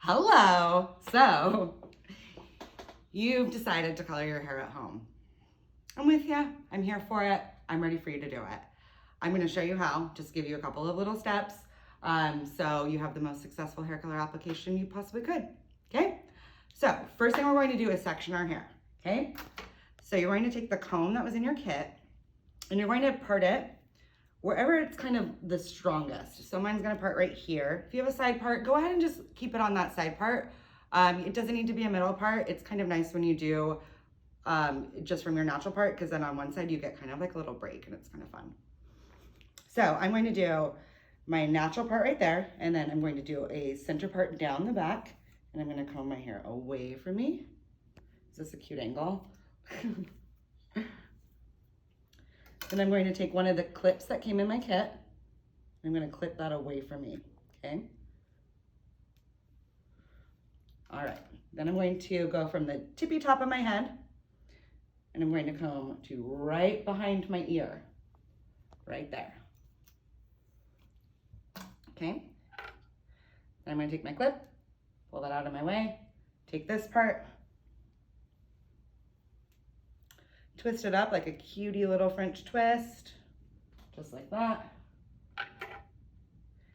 Hello. So you've decided to color your hair at home. I'm with you. I'm here for it. I'm ready for you to do it. I'm going to show you how. Just give you a couple of little steps so you have the most successful hair color application you possibly could. Okay? So first thing we're going to do is section our hair. Okay? So you're going to take the comb that was in your kit and you're going to part it wherever it's kind of the strongest. So mine's gonna part right here. If you have a side part, go ahead and just keep it on that side part. It doesn't need to be a middle part. It's kind of nice when you do just from your natural part, because then on one side you get kind of like a little break and it's kind of fun. So I'm going to do my natural part right there, and then I'm going to do a center part down the back, and I'm gonna comb my hair away from me. Is this a cute angle? Then I'm going to take one of the clips that came in my kit. I'm going to clip that away from me, okay? All right, then I'm going to go from the tippy top of my head and I'm going to comb to right behind my ear, right there. Okay, then I'm going to take my clip, pull that out of my way, take this part, twist it up like a cutie little French twist, just like that.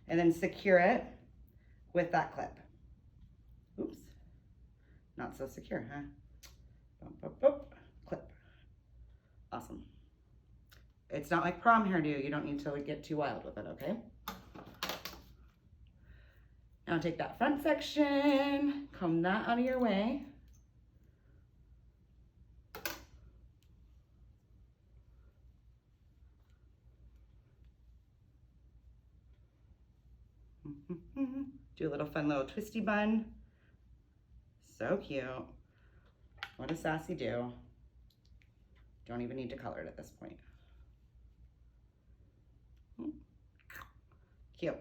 And then secure it with that clip. Oops, not so secure, huh? Bump, bump, bump. Clip. Awesome. It's not like prom hairdo. You don't need to get too wild with it, okay? Now take that front section, comb that out of your way. Do a little fun little twisty bun. So cute. What a sassy do. Don't even need to color it at this point. Cute.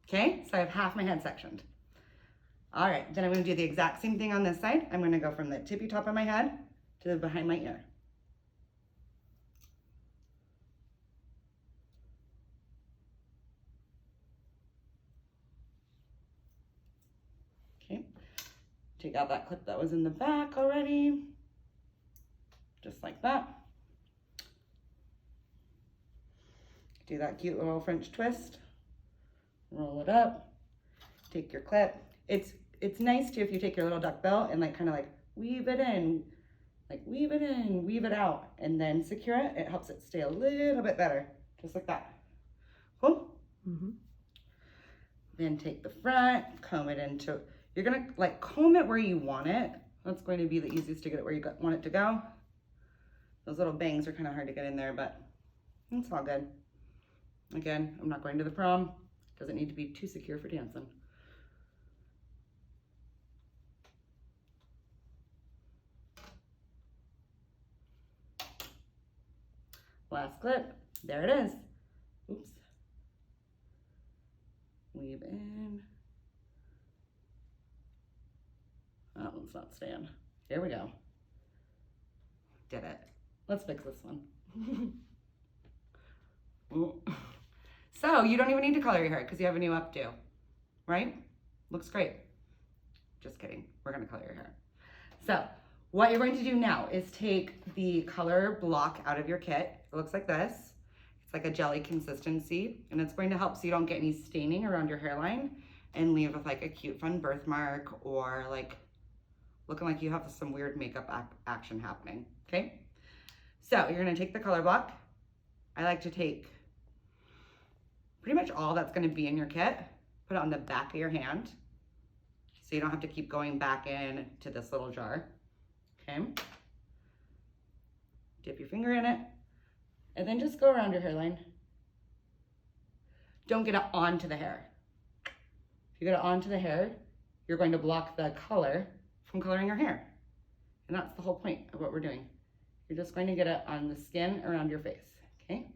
Okay, so I have half my head sectioned. All right, then I'm gonna do the exact same thing on this side. I'm gonna go from the tippy top of my head to the behind my ear. Okay, take out that clip that was in the back already, just like that. Do that cute little French twist, roll it up, take your clip. It's nice too if you take your little duck bill and like kind of like weave it in, like weave it in, weave it out, and then secure it. It helps it stay a little bit better, just like that. Cool? Mm-hmm. Then take the front, comb it into, you're gonna like comb it where you want it. That's going to be the easiest to get it where you want it to go. Those little bangs are kind of hard to get in there, but it's all good. Again, I'm not going to the prom. Doesn't need to be too secure for dancing. Last clip, there it is. Oops. Weave in. That one's not staying. Here we go. Did it. Let's fix this one. So you don't even need to color your hair because you have a new updo, right? Looks great. Just kidding. We're gonna color your hair. So what you're going to do now is take the color block out of your kit. It looks like this. It's like a jelly consistency, and it's going to help so you don't get any staining around your hairline and leave with like a cute fun birthmark or like looking like you have some weird makeup action happening, okay? So you're gonna take the color block. I like to take pretty much all that's gonna be in your kit, put it on the back of your hand so you don't have to keep going back in to this little jar, okay? Dip your finger in it, and then just go around your hairline. Don't get it onto the hair. If you get it onto the hair, you're going to block the color from coloring your hair. And that's the whole point of what we're doing. You're just going to get it on the skin around your face, okay?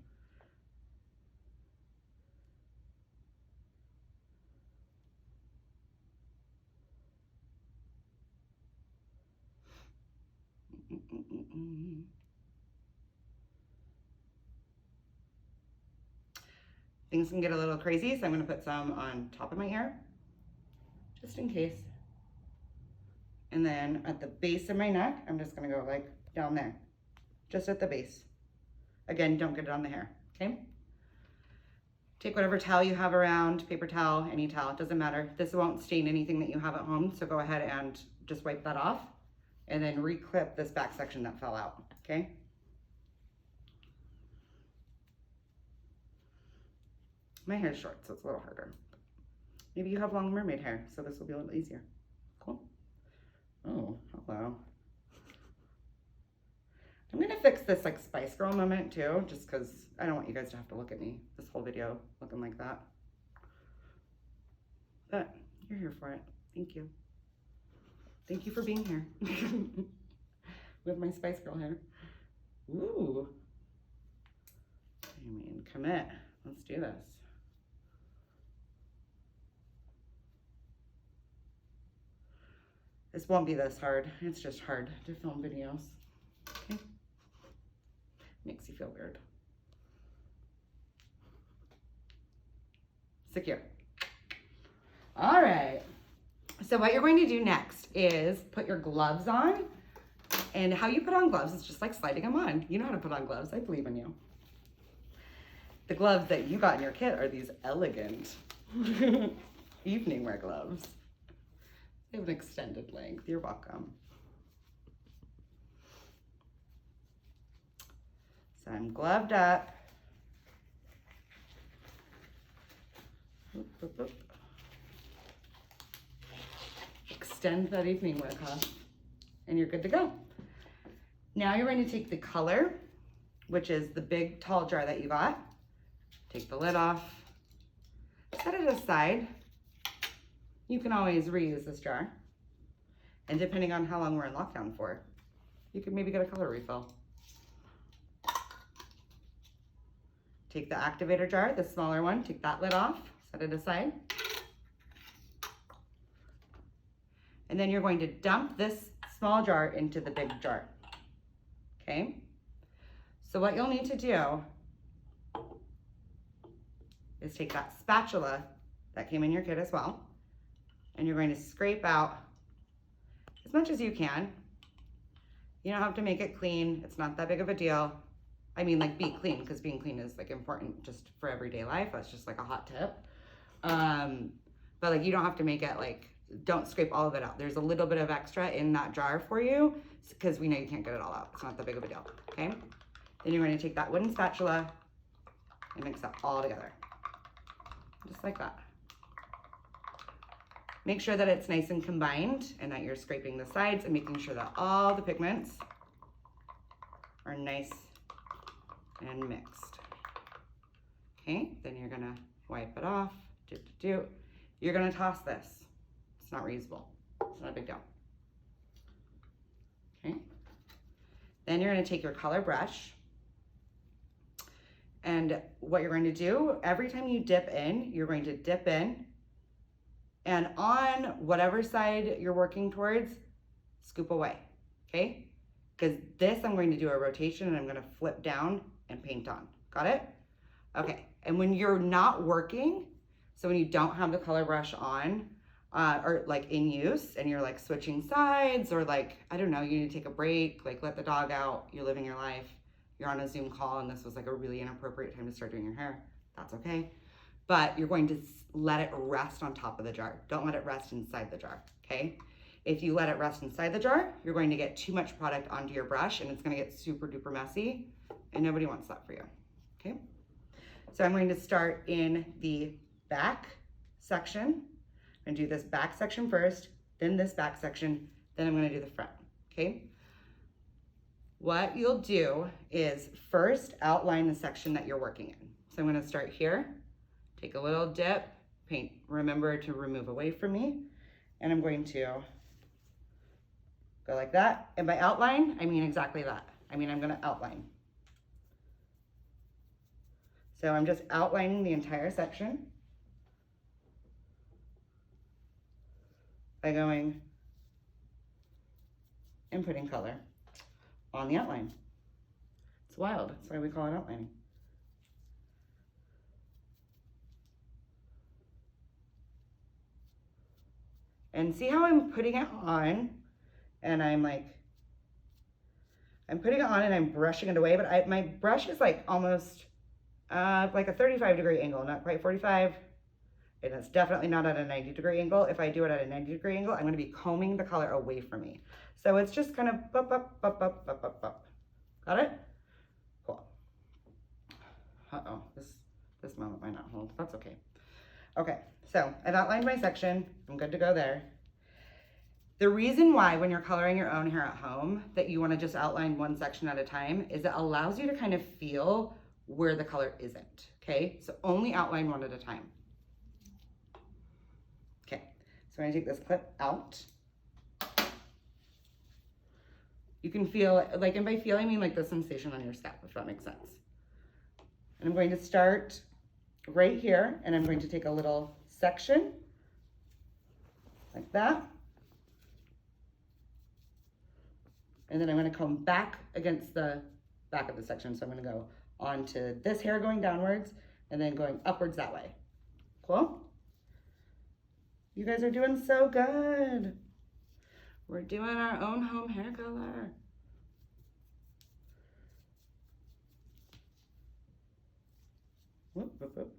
Things can get a little crazy, so I'm gonna put some on top of my ear, just in case. And then at the base of my neck, I'm just gonna go like down there, just at the base. Again, don't get it on the hair, okay? Take whatever towel you have around, paper towel, any towel, it doesn't matter. This won't stain anything that you have at home, so go ahead and just wipe that off and then reclip this back section that fell out, okay? My hair is short, so it's a little harder. Maybe you have long mermaid hair, so this will be a little easier. Cool. Oh, hello. I'm gonna fix this like Spice Girl moment too, just because I don't want you guys to have to look at me this whole video looking like that. But you're here for it. Thank you. Thank you for being here with my Spice Girl hair. Ooh. I mean, commit. Let's do this. This won't be this hard. It's just hard to film videos. Okay? Makes you feel weird. Secure. All right. So what you're going to do next is put your gloves on. And how you put on gloves is just like sliding them on. You know how to put on gloves. I believe in you. The gloves that you got in your kit are these elegant evening wear gloves. They have an extended length. You're welcome. So I'm gloved up. Oop, oop, oop. Extend that evening wear cuff, and you're good to go. Now you're going to take the color, which is the big tall jar that you got. Take the lid off, set it aside. You can always reuse this jar. And depending on how long we're in lockdown for, you can maybe get a color refill. Take the activator jar, the smaller one, take that lid off, set it aside. And then you're going to dump this small jar into the big jar, okay? So what you'll need to do is take that spatula that came in your kit as well, and you're going to scrape out as much as you can. You don't have to make it clean. It's not that big of a deal. I mean, like, be clean, because being clean is like important just for everyday life. That's just like a hot tip. But like, you don't have to make it like, don't scrape all of it out. There's a little bit of extra in that jar for you, because we know you can't get it all out. It's not that big of a deal, okay? Then you're going to take that wooden spatula and mix that all together. Just like that. Make sure that it's nice and combined and that you're scraping the sides and making sure that all the pigments are nice and mixed. Okay, then you're gonna wipe it off. You're gonna toss this. It's not reusable. It's not a big deal. Okay. Then you're gonna take your color brush, and what you're going to do, every time you dip in, you're going to dip in, and on whatever side you're working towards, scoop away, okay? Because this, I'm going to do a rotation and I'm gonna flip down and paint on. Got it? Okay, and when you're not working, so when you don't have the color brush on, or like in use, and you're like switching sides, or like, I don't know, you need to take a break, like let the dog out, you're living your life, you're on a Zoom call and this was like a really inappropriate time to start doing your hair, that's okay. But you're going to let it rest on top of the jar. Don't let it rest inside the jar, okay? If you let it rest inside the jar, you're going to get too much product onto your brush and it's gonna get super duper messy, and nobody wants that for you, okay? So I'm going to start in the back section. I'm gonna do this back section first, then this back section, then I'm gonna do the front, okay? What you'll do is first outline the section that you're working in. So I'm gonna start here, take a little dip, paint, remember to remove away from me, and I'm going to go like that. And by outline, I mean exactly that. I mean, I'm gonna outline. So I'm just outlining the entire section by going and putting color on the outline. It's wild, that's why we call it outlining. And see how I'm putting it on and I'm putting it on and I'm brushing it away, but my brush is like almost like a 35-degree angle, not quite 45. And it's definitely not at a 90-degree angle. If I do it at a 90-degree angle, I'm gonna be combing the color away from me. So it's just kind of up, up, up, up, up, up, up. Got it? Cool. Uh-oh, this moment might not hold. That's okay. Okay, so I've outlined my section. I'm good to go there. The reason why when you're coloring your own hair at home that you want to just outline one section at a time is it allows you to kind of feel where the color isn't, okay? So only outline one at a time. Okay, so I'm gonna take this clip out. You can feel, like, and by feel I mean like the sensation on your scalp, if that makes sense. And I'm going to start right here, and I'm going to take a little section like that. And then I'm gonna comb back against the back of the section. So I'm gonna go onto this hair going downwards and then going upwards that way. Cool? You guys are doing so good. We're doing our own home hair color. Whoop, whoop, whoop.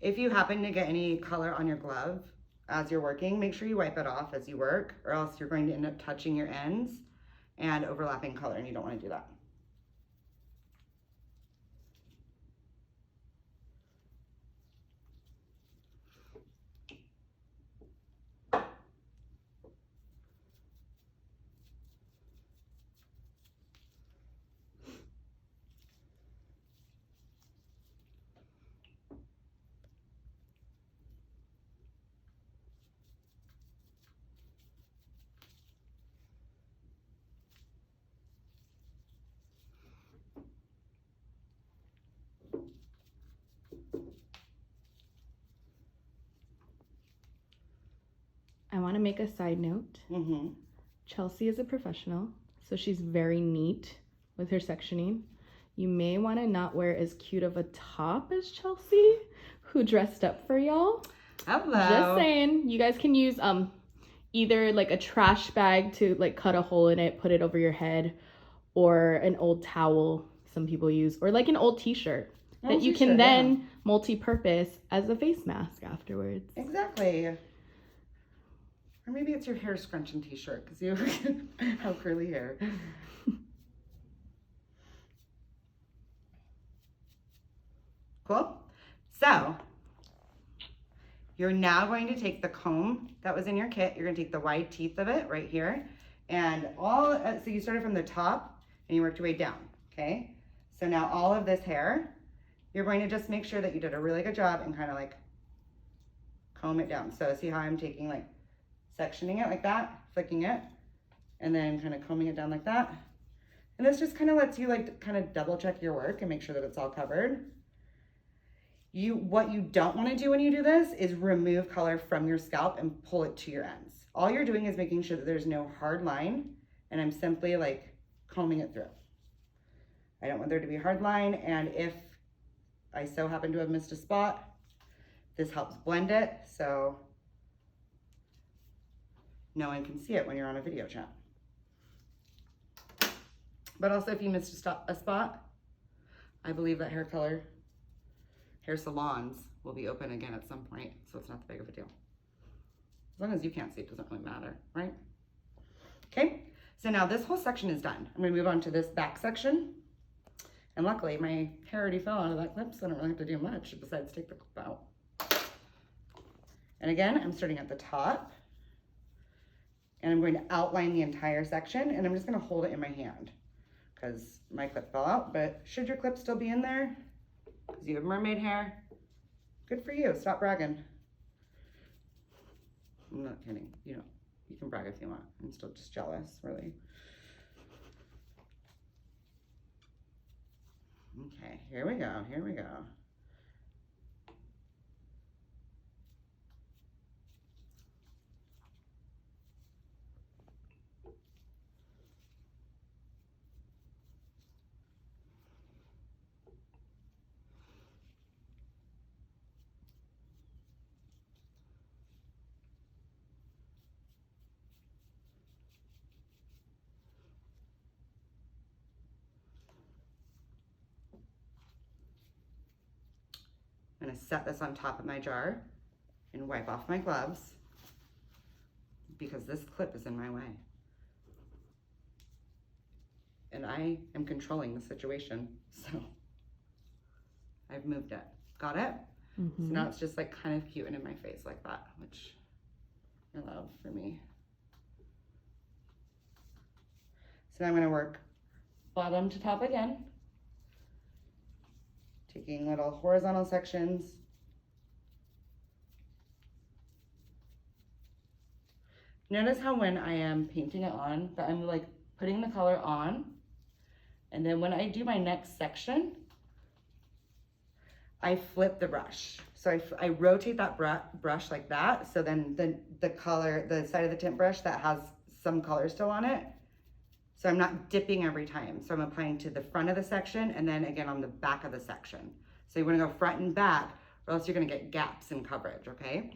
If you happen to get any color on your glove as you're working, make sure you wipe it off as you work, or else you're going to end up touching your ends and overlapping color, and you don't want to do that. I want to make a side note. Chelsea is a professional, so she's very neat with her sectioning. You may want to not wear as cute of a top as Chelsea, who dressed up for y'all. Hello. Just saying, you guys can use either like a trash bag to like cut a hole in it, put it over your head, or an old towel some people use, or like an old t-shirt that you can then multi-purpose as a face mask afterwards. Exactly. Or maybe it's your hair scrunching t-shirt because you have curly hair. Cool. So you're now going to take the comb that was in your kit. You're going to take the wide teeth of it right here, and so you started from the top and you worked your way down. Okay. So now all of this hair, you're going to just make sure that you did a really good job and kind of like comb it down. So see how I'm taking like sectioning it like that, flicking it, and then kind of combing it down like that. And this just kind of lets you like kind of double check your work and make sure that it's all covered. What you don't want to do when you do this is remove color from your scalp and pull it to your ends. All you're doing is making sure that there's no hard line, and I'm simply like combing it through. I don't want there to be a hard line, and if I so happen to have missed a spot, this helps blend it so no one can see it when you're on a video chat. But also if you missed a spot, I believe that hair salons will be open again at some point, so it's not that big of a deal. As long as you can't see, it doesn't really matter, right? Okay, so now this whole section is done. I'm gonna move on to this back section. And luckily my hair already fell out of that clip, so I don't really have to do much besides take the clip out. And again, I'm starting at the top, and I'm going to outline the entire section, and I'm just gonna hold it in my hand because my clip fell out. But should your clip still be in there, because you have mermaid hair, good for you, stop bragging. I'm not kidding, you know, You can brag if you want. I'm still just jealous, really. Okay, here we go, here we go. I'm gonna set this on top of my jar and wipe off my gloves because this clip is in my way. And I am controlling the situation, so I've moved it. Got it? So now it's just like kind of cute and in my face like that, which I love for me. So now I'm gonna work bottom to top again, taking little horizontal sections. Notice how when I am painting it on, that I'm like putting the color on, and then when I do my next section, I flip the brush. So I rotate that brush like that, so then the color, the side of the tint brush that has some color still on it, so I'm not dipping every time. So I'm applying to the front of the section and then again on the back of the section. So you wanna go front and back, or else you're gonna get gaps in coverage, okay?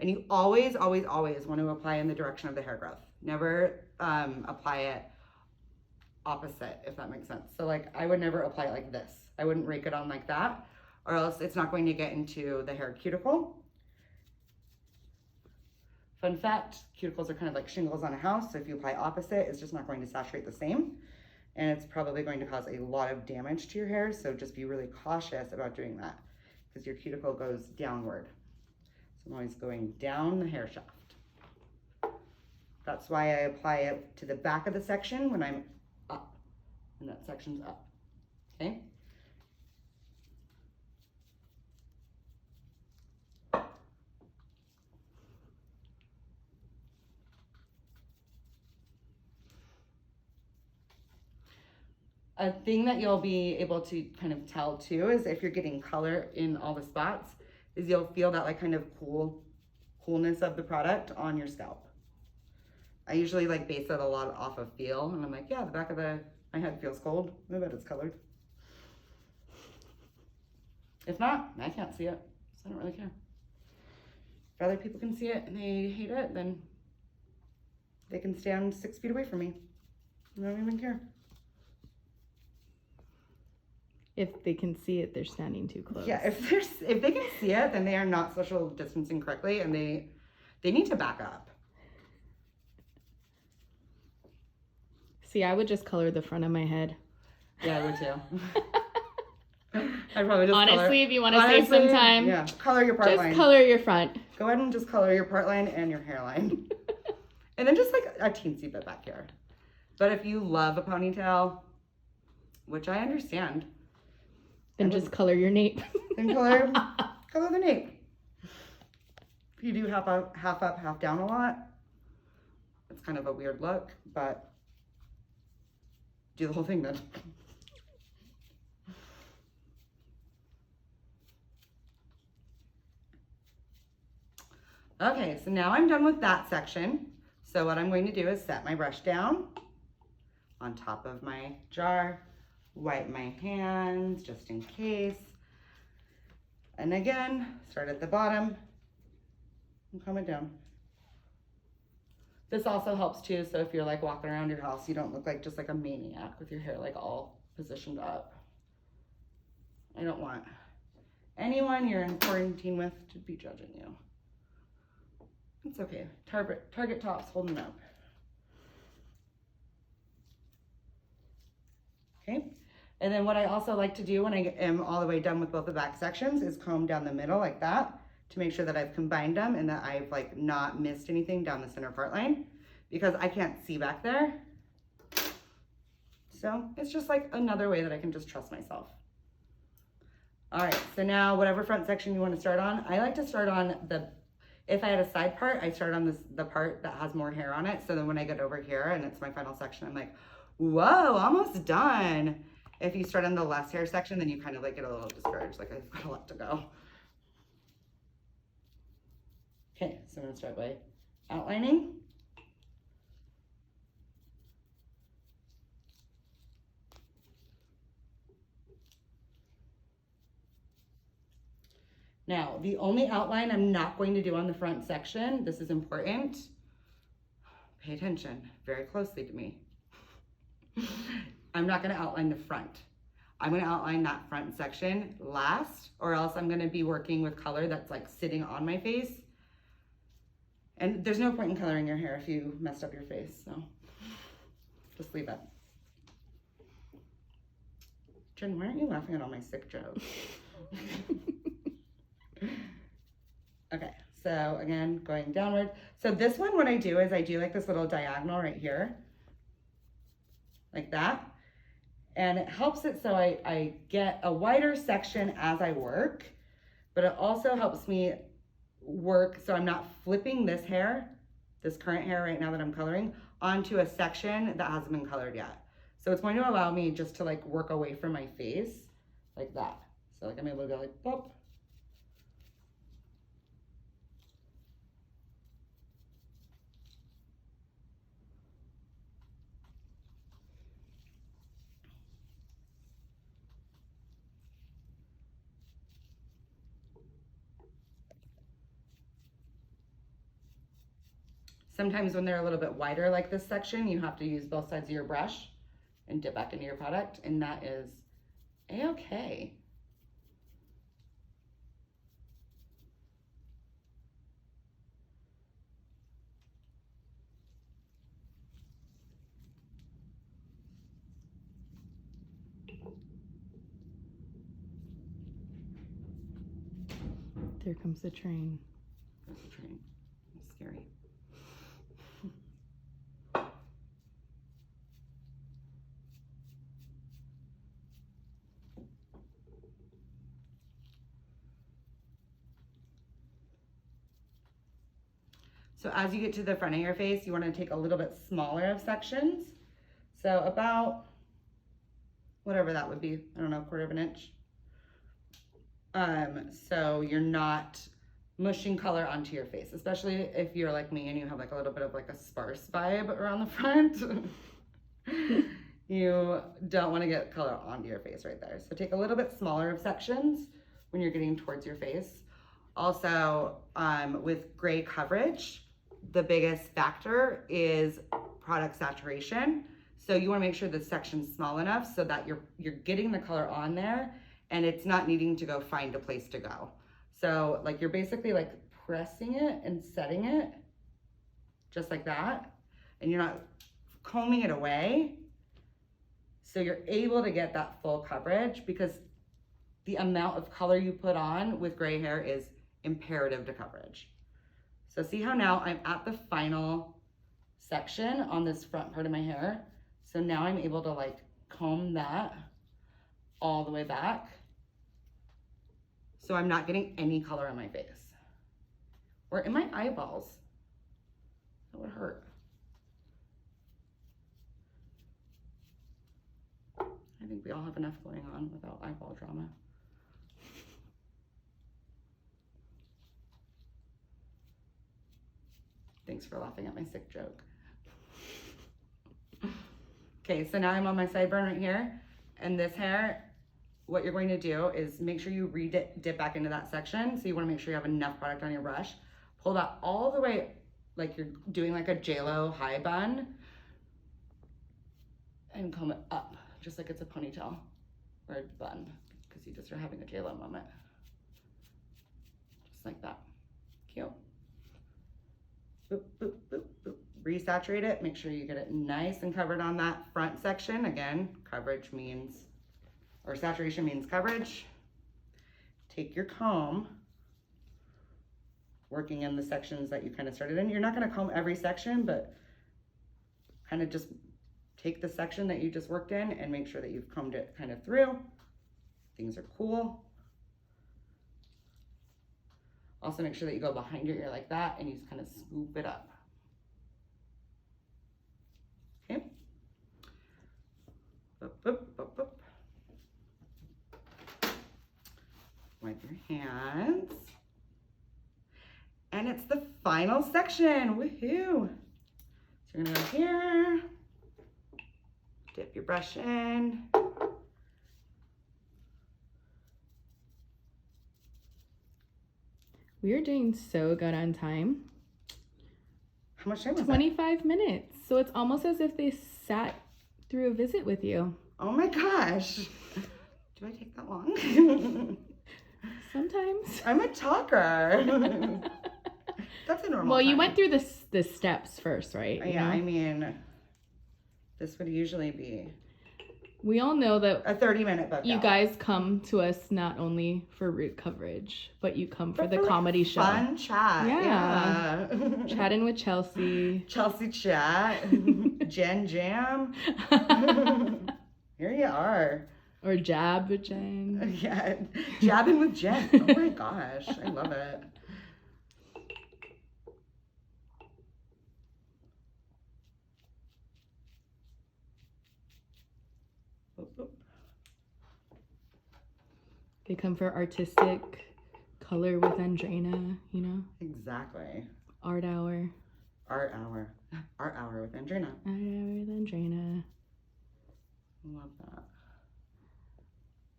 And you always, always, always want to apply in the direction of the hair growth. Never apply it opposite, if that makes sense. So like, I would never apply it like this. I wouldn't rake it on like that, or else it's not going to get into the hair cuticle. Fun fact, cuticles are kind of like shingles on a house, so if you apply opposite, it's just not going to saturate the same, and it's probably going to cause a lot of damage to your hair, so just be really cautious about doing that, because your cuticle goes downward. So I'm always going down the hair shaft. That's why I apply it to the back of the section when I'm up, and that section's up, okay? A thing that you'll be able to kind of tell too is if you're getting color in all the spots, is you'll feel that like kind of coolness of the product on your scalp. I usually like base it a lot off of feel, and I'm like, yeah, the back of my head feels cold. I bet it's colored. If not, I can't see it, so I don't really care. If other people can see it and they hate it, then they can stand 6 feet away from me. I don't even care. If they can see it, they're standing too close. Yeah, if they can see it, then they are not social distancing correctly, and they need to back up. See, I would just color the front of my head. Yeah, I would too. I'd probably just honestly, if you want to save some time, yeah, color your part line. Just color your front. Go ahead and just color your part line and your hairline. And then just like a teensy bit back here. But if you love a ponytail, which I understand, then just color your nape. Then color the nape. If you do half up, half down a lot, it's kind of a weird look, but do the whole thing then. Okay, so now I'm done with that section. So what I'm going to do is set my brush down on top of my jar, wipe my hands just in case. And again, start at the bottom and comb it down. This also helps too, so if you're like walking around your house, you don't look like just like a maniac with your hair like all positioned up. I don't want anyone you're in quarantine with to be judging you. It's okay. Target tops holding up. Okay. And then what I also like to do when I am all the way done with both the back sections is comb down the middle like that to make sure that I've combined them and that I've like not missed anything down the center part line, because I can't see back there. So it's just like another way that I can just trust myself. All right, so now whatever front section you want to start on, I like to start on If I had a side part, I start on the part that has more hair on it. So then when I get over here and it's my final section, I'm like, whoa, almost done. If you start on the less hair section, then you kind of like get a little discouraged, like I've got a lot to go. Okay, so I'm gonna start by outlining. Now, the only outline I'm not going to do on the front section, this is important, pay attention very closely to me. I'm not gonna outline the front. I'm gonna outline that front section last, or else I'm gonna be working with color that's like sitting on my face. And there's no point in coloring your hair if you messed up your face, so just leave it. Jen, why aren't you laughing at all my sick jokes? Okay, so again, going downward. So this one, what I do is I do like this little diagonal right here, like that. And it helps it so I get a wider section as I work, but it also helps me work so I'm not flipping this hair, this current hair right now that I'm coloring, onto a section that hasn't been colored yet. So it's going to allow me just to like work away from my face like that. So like I'm able to go like, boop. Sometimes when they're a little bit wider like this section, you have to use both sides of your brush and dip back into your product, and that is a-okay. There comes the train. There's the train. It's scary. So as you get to the front of your face, you want to take a little bit smaller of sections. So about whatever that would be, I don't know, 1/4 of an inch. So you're not mushing color onto your face, especially if you're like me and you have like a little bit of like a sparse vibe around the front. You don't want to get color onto your face right there. So take a little bit smaller of sections when you're getting towards your face. Also, with gray coverage, the biggest factor is product saturation. So you want to make sure the section's small enough so that you're getting the color on there and it's not needing to go find a place to go. So like you're basically like pressing it and setting it just like that, and you're not combing it away. So you're able to get that full coverage because the amount of color you put on with gray hair is imperative to coverage. So see how now I'm at the final section on this front part of my hair. So now I'm able to like comb that all the way back. So I'm not getting any color on my face or in my eyeballs. That would hurt. I think we all have enough going on without eyeball drama. Thanks for laughing at my sick joke. Okay, so now I'm on my sideburn right here, and this hair, what you're going to do is make sure you dip back into that section. So you want to make sure you have enough product on your brush. Pull that all the way, like you're doing like a J-Lo high bun, and comb it up, just like it's a ponytail or a bun, because you just are having a J-Lo moment. Just like that. Cute. Boop, boop, boop, boop. Resaturate it. Make sure you get it nice and covered on that front section. Again, coverage means, or saturation means coverage. Take your comb, working in the sections that you kind of started in. You're not going to comb every section, but kind of just take the section that you just worked in and make sure that you've combed it kind of through. Things are cool. Also make sure that you go behind your ear like that and you just kind of scoop it up. Okay. Boop, boop, boop, boop. Wipe your hands. And it's the final section. Woohoo! So you're gonna go here, dip your brush in. We are doing so good on time. How much time was 25 minutes. So it's almost as if they sat through a visit with you. Oh my gosh. Do I take that long? Sometimes. I'm a talker. That's a normal Well, you time. went through the steps first, right? You Yeah, know? I mean, this would usually be We all know that a 30-minute book you out. guys come to us not only for root coverage, but you come for But the for, like, comedy show. Fun chat. Yeah. Yeah. Chatting with Chelsea. Chelsea chat. Jen Jam. Here you are. Or Jab with Jen. Yeah. Jabbing with Jen. Oh my gosh. I love it. Boop, boop. They come for artistic color with Andrena, you know? Exactly. Art hour. Art hour. Art hour with Andrina. Art hour with Andrena. Love that.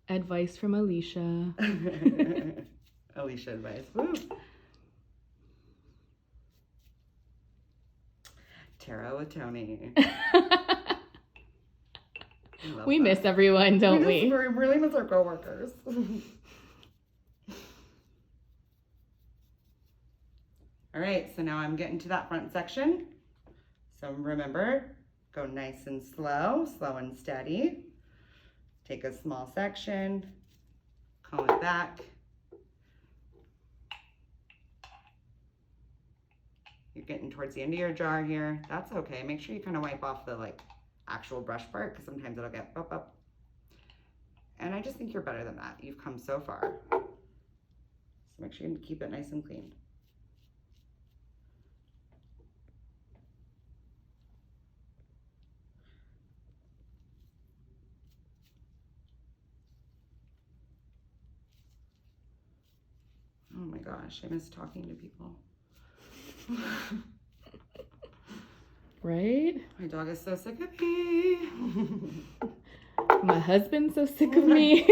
Advice from Alicia. Alicia advice. Woo. Tarot with Tony. Love We that. miss everyone, don't we? We really miss our coworkers. All right, so now I'm getting to that front section. So remember, go nice and slow, slow and steady. Take a small section, comb it back. You're getting towards the end of your jar here. That's okay. Make sure you kind of wipe off the actual brush part because sometimes it'll get up. And I just think you're better than that. You've come so far. So make sure you keep it nice and clean. Oh my gosh, I miss talking to people. Right? My dog is so sick of me. My husband's so sick of me.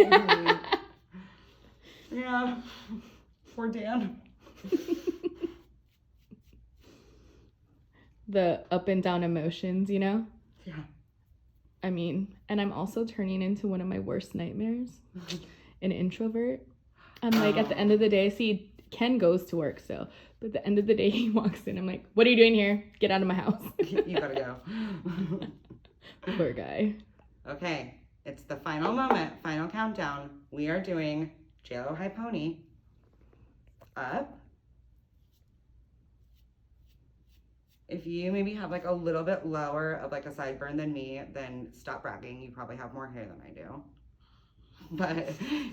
Yeah, poor Dan. The up and down emotions, you know? Yeah. I mean, and I'm also turning into one of my worst nightmares. An introvert. I'm like, at the end of the day, see, Ken goes to work still. But at the end of the day, he walks in. I'm like, what are you doing here? Get out of my house. You gotta go. Poor guy. Okay, it's the final moment, final countdown. We are doing JLo High Pony. Up. If you maybe have a little bit lower of a sideburn than me, then stop bragging. You probably have more hair than I do. But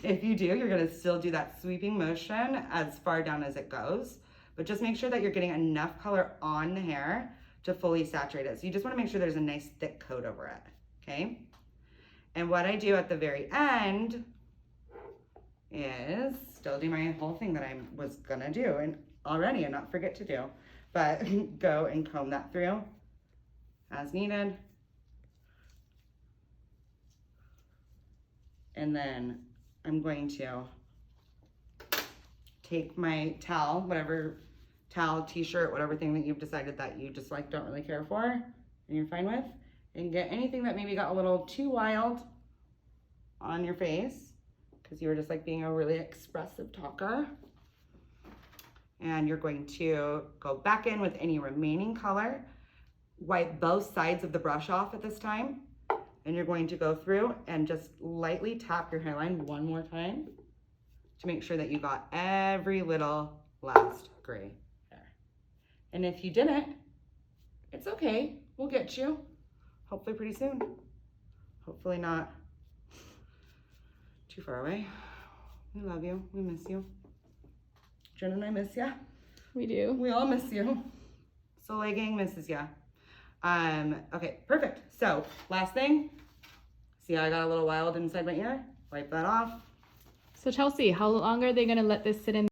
if you do, you're gonna still do that sweeping motion as far down as it goes. But just make sure that you're getting enough color on the hair to fully saturate it. So you just wanna make sure there's a nice thick coat over it, okay? And what I do at the very end is still do my whole thing that I was gonna do and already and not forget to do. But go and comb that through as needed. And then I'm going to take my towel, whatever towel, t-shirt, whatever thing that you've decided that you just don't really care for and you're fine with, and get anything that maybe got a little too wild on your face because you were just being a really expressive talker. And you're going to go back in with any remaining color, wipe both sides of the brush off at this time. And you're going to go through and just lightly tap your hairline one more time to make sure that you got every little last gray hair. And if you didn't, it's okay. We'll get you. Hopefully pretty soon. Hopefully not too far away. We love you. We miss you. Jen and I miss ya. We do. We all miss you. Soleil gang misses ya. Okay, perfect. So, last thing. See how I got a little wild inside my ear? Wipe that off. So Chelsea, how long are they gonna let this sit in